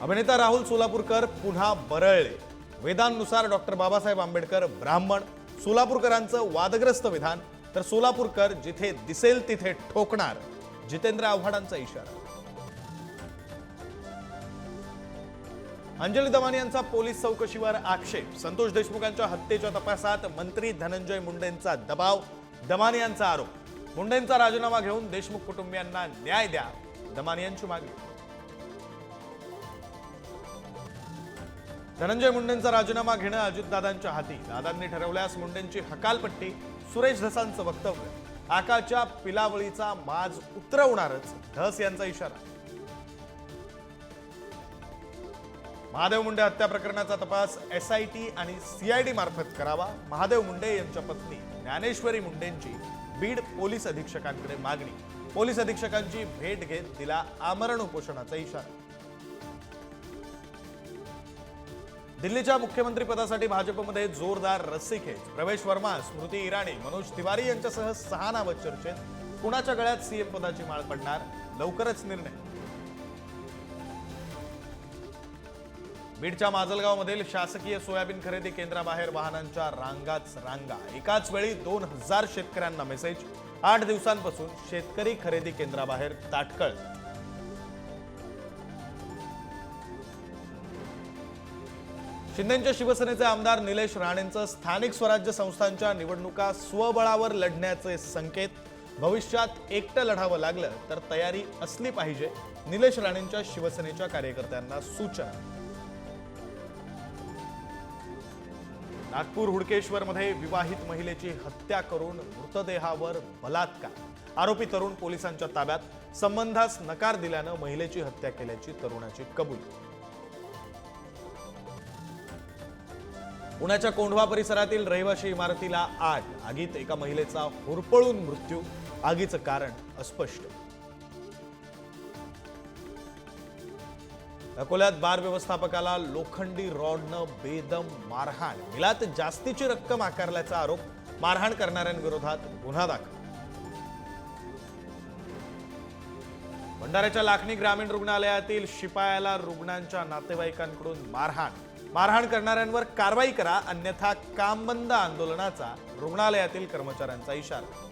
अभिनेता राहुल सोलापूरकर पुन्हा बरळले। वेदांनुसार डॉक्टर बाबासाहेब आंबेडकर ब्राह्मण, सोलापूरकरांचं वादग्रस्त विधान, तर सोलापूरकर जिथे दिसेल तिथे ठोकणार, जितेंद्र आव्हाडांचा इशारा। अंजली दमानी यांचा पोलीस चौकशीवर आक्षेप, संतोष देशमुखांच्या हत्येच्या तपासात मंत्री धनंजय मुंडेंचा दबाव, दमानी यांचा आरोप। मुंडेंचा राजीनामा घेऊन देशमुख कुटुंबियांना न्याय द्या, दमानी यांची मागणी। धनंजय मुंडेंचा राजीनामा घेणं अजितदादांच्या हाती, दादांनी ठरवल्यास मुंडेंची हकालपट्टी। सुरेश धसांचं वक्तव्य, आकाच्या पिलावळीचा माज उतरवणारच, धस यांचा इशारा। महादेव मुंडे हत्या प्रकरणाचा तपास SIT आणि CID मार्फत करावा, महादेव मुंडे यांच्या पत्नी ज्ञानेश्वरी मुंडेंची बीड पोलीस अधीक्षकांकडे मागणी। पोलीस अधीक्षकांची भेट घेत दिला आमरण उपोषणाचा इशारा। दिल्लीच्या मुख्यमंत्रीपदासाठी भाजपमध्ये जोरदार रस्सीखेच, प्रवेश वर्मा, स्मृती इराणी, मनोज तिवारी यांच्यासह 6 नावं चर्चेत। कुणाच्या गळ्यात CM पदाची माळ पडणार, लवकरच निर्णय। बीडच्या माजलगावमधील शासकीय सोयाबीन खरेदी केंद्राबाहेर वाहनांच्या रांगाच रांगा, एकाच वेळी 2000 शेतकऱ्यांना मेसेज। 8 दिवसांपासून शेतकरी खरेदी केंद्राबाहेर ताटकळ। शिंदेच्या शिवसेनेचे आमदार निलेश राणेंचं स्थानिक स्वराज्य संस्थांच्या निवडणुका स्वबळावर लढण्याचे संकेत, भविष्यात एकटं लढावं लागलं तर तयारी असली पाहिजे, निलेश राणेंच्या शिवसेनेच्या कार्यकर्त्यांना सूचना। नागपूर हुडकेश्वरमध्ये विवाहित महिलेची हत्या करून मृतदेहावर बलात्कार, आरोपी तरुण पोलिसांच्या ताब्यात, संबंधास नकार दिल्यानं महिलेची हत्या केल्याची तरुणाची कबुली। पुण्याच्या कोंढवा परिसरातील रहिवासी इमारतीला आग, आगीत एका महिलेचा होरपळून मृत्यू, आगीचं कारण अस्पष्ट। अकोल्यात बार व्यवस्थापकाला लोखंडी रॉडनं बेदम मारहाण, बिलात जास्तीची रक्कम आकारल्याचा आरोप, मारहाण करणाऱ्यांविरोधात गुन्हा दाखल। भंडाऱ्याच्या लाखनी ग्रामीण रुग्णालयातील शिपायाला रुग्णांच्या नातेवाईकांकडून मारहाण, मारहाण करणाऱ्यांवर कारवाई करा अन्यथा काम बंद आंदोलनाचा रुग्णालयातील कर्मचाऱ्यांचा इशारा।